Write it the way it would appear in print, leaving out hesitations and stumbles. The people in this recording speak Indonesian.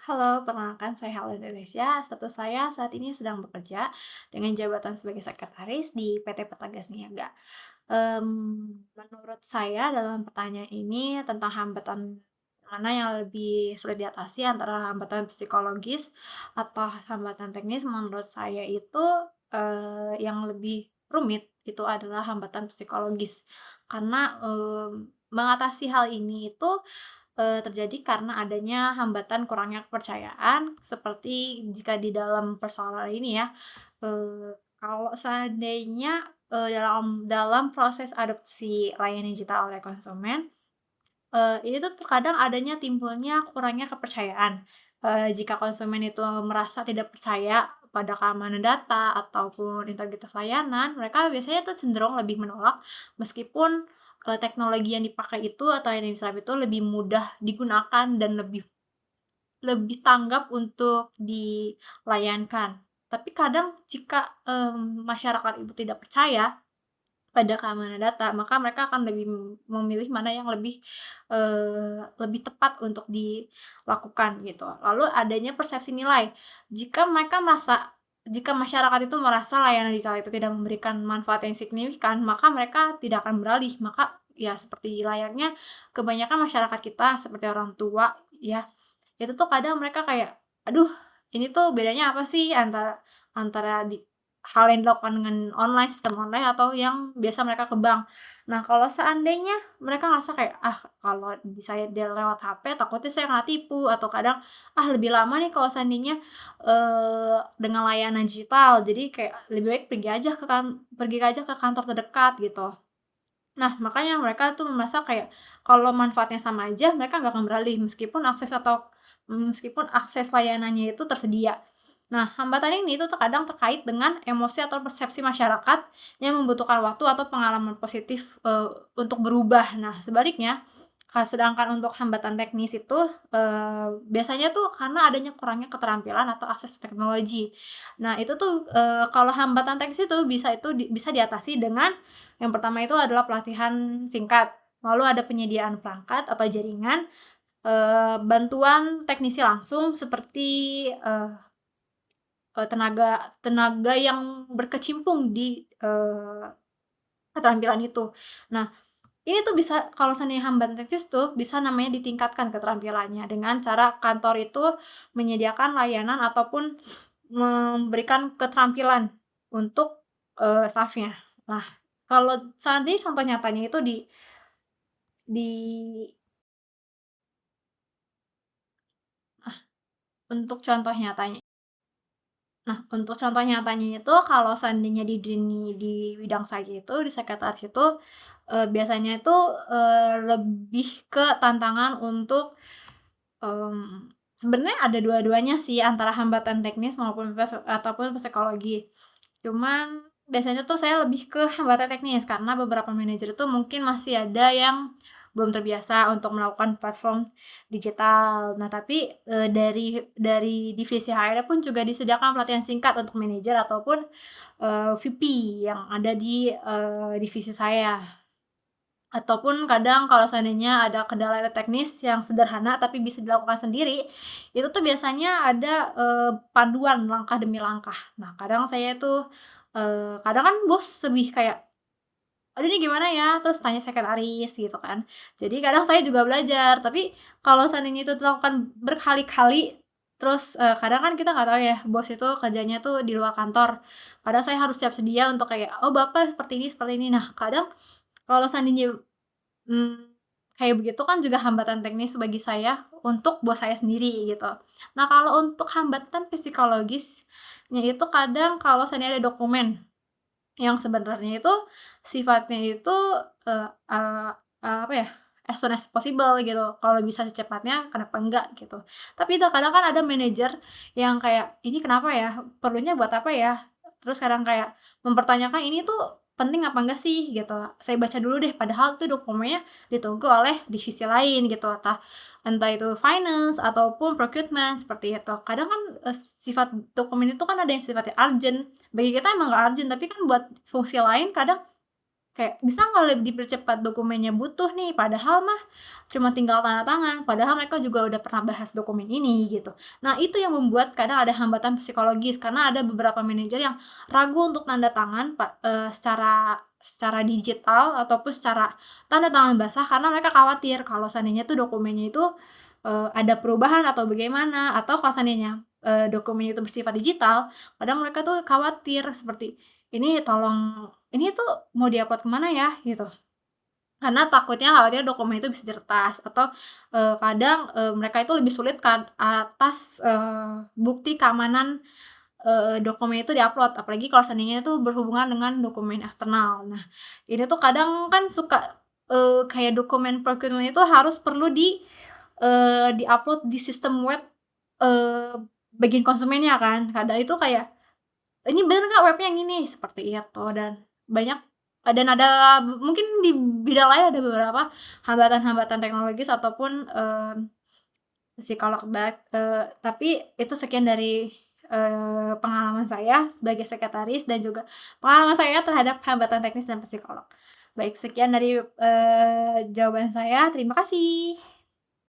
Halo, perkenalkan saya Helen Indonesia. Status saya saat ini sedang bekerja dengan jabatan sebagai sekretaris di PT Pertagas Niaga. Menurut saya dalam pertanyaan ini tentang hambatan mana yang lebih sulit diatasi antara hambatan psikologis atau hambatan teknis, menurut saya itu yang lebih rumit itu adalah hambatan psikologis. Karena mengatasi hal ini itu terjadi karena adanya hambatan kurangnya kepercayaan, seperti jika di dalam persoalan ini ya, kalau seandainya, dalam proses adopsi layanan digital oleh konsumen, ini tuh terkadang adanya timbulnya kurangnya kepercayaan. Jika konsumen itu merasa tidak percaya pada keamanan data ataupun integritas layanan, mereka biasanya tuh cenderung lebih menolak meskipun, teknologi yang dipakai itu atau yang diserap itu lebih mudah digunakan dan lebih lebih tanggap untuk dilayankan. Tapi kadang jika, masyarakat itu tidak percaya pada keamanan data, maka mereka akan lebih memilih mana yang lebih tepat untuk dilakukan gitu. Lalu adanya persepsi nilai, jika masyarakat itu merasa layanan digital itu tidak memberikan manfaat yang signifikan, maka mereka tidak akan beralih. Maka ya seperti layaknya kebanyakan masyarakat kita seperti orang tua ya, itu tuh kadang mereka kayak, "Aduh, ini tuh bedanya apa sih antara antara hal yang dilakukan dengan online, sistem online atau yang biasa mereka ke bank." Nah, kalau seandainya mereka ngerasa kayak, "Ah, kalau saya dia lewat HP takutnya saya kena tipu," atau kadang, "Ah, lebih lama nih kalau seandainya, dengan layanan digital, jadi kayak lebih baik pergi aja ke kantor terdekat," gitu. Nah, makanya mereka tuh merasa kayak kalau manfaatnya sama aja, mereka nggak akan beralih meskipun akses layanannya itu tersedia. Nah, hambatan ini tuh terkadang terkait dengan emosi atau persepsi masyarakat yang membutuhkan waktu atau pengalaman positif, untuk berubah. Nah, sebaliknya, sedangkan untuk hambatan teknis itu, biasanya tuh karena adanya kurangnya keterampilan atau akses teknologi. Nah, itu tuh, kalau hambatan teknis itu bisa diatasi dengan yang pertama itu adalah pelatihan singkat, lalu ada penyediaan perangkat atau jaringan, bantuan teknisi langsung seperti, tenaga tenaga yang berkecimpung di, keterampilan itu. Nah, ini tuh bisa kalau seandainya hambatan teknis tuh bisa namanya ditingkatkan keterampilannya dengan cara kantor itu menyediakan layanan ataupun memberikan keterampilan untuk, staf-nya. Nah, kalau seandainya contoh nyatanya itu di ah, untuk contoh nyatanya untuk contoh nyatanya itu kalau seandainya di bidang saya itu, di sekretaris itu, biasanya itu, lebih ke tantangan untuk, sebenarnya ada dua-duanya sih antara hambatan teknis ataupun psikologi. Cuman biasanya tuh saya lebih ke hambatan teknis karena beberapa manajer itu mungkin masih ada yang belum terbiasa untuk melakukan platform digital. Nah, tapi, dari divisi HR pun juga disediakan pelatihan singkat untuk manajer ataupun, VP yang ada di, divisi saya. Ataupun kadang kalau seandainya ada kendala teknis yang sederhana tapi bisa dilakukan sendiri, itu tuh biasanya ada, panduan langkah demi langkah. Nah, kadang saya tuh, kadang kan bos lebih kayak, "Aduh ini gimana ya?" Terus tanya sekretaris gitu kan. Jadi kadang saya juga belajar, tapi kalau seandainya itu dilakukan berkali-kali, terus, kadang kan kita nggak tahu ya bos itu kerjanya tuh di luar kantor. Kadang saya harus siap sedia untuk kayak, "Oh Bapak seperti ini." Nah, kadang kalau seandainya kayak begitu kan juga hambatan teknis bagi saya untuk bos saya sendiri gitu. Nah, kalau untuk hambatan psikologisnya itu kadang kalau seandainya ada dokumen yang sebenarnya itu sifatnya itu, eee eee apa ya, as soon as possible gitu, kalau bisa secepatnya kenapa enggak gitu. Tapi terkadang kan ada manajer yang kayak, "Ini kenapa ya? Perlunya buat apa ya?" Terus kadang kayak mempertanyakan, "Ini tuh penting apa enggak sih?" Gitu. Saya baca dulu deh, padahal tuh dokumennya ditunggu oleh divisi lain gitu, entah itu finance ataupun procurement seperti itu. Kadang kan, sifat dokumen itu kan ada yang sifatnya urgent, bagi kita emang nggak urgent, tapi kan buat fungsi lain kadang Kayak, "Bisa nggak dipercepat dokumennya? Butuh nih, padahal mah cuma tinggal tanda tangan, padahal mereka juga udah pernah bahas dokumen ini," gitu. Nah, itu yang membuat kadang ada hambatan psikologis, karena ada beberapa manajer yang ragu untuk tanda tangan secara secara digital ataupun secara tanda tangan basah, karena mereka khawatir kalau seandainya tuh dokumennya itu, ada perubahan atau bagaimana, atau kalau seandainya, dokumennya itu bersifat digital, kadang mereka tuh khawatir seperti, "Ini tuh mau di-upload ke mana ya?" Gitu. Karena takutnya khawatir dokumen itu bisa diretas atau, kadang, mereka itu lebih sulit atas, bukti keamanan, dokumen itu di-upload, apalagi kalau seandainya itu berhubungan dengan dokumen eksternal. Nah, ini tuh kadang kan suka, kayak dokumen procurement itu harus perlu di-upload di sistem web, eee, bagian konsumennya kan. Kadang itu kayak, "Ini bener nggak webnya yang ini?" Seperti itu, dan banyak dan ada mungkin di bidang lain ada beberapa hambatan-hambatan teknologis ataupun, psikolog tapi itu sekian dari, pengalaman saya sebagai sekretaris dan juga pengalaman saya terhadap hambatan teknis dan psikolog. Baik, sekian dari, jawaban saya, terima kasih.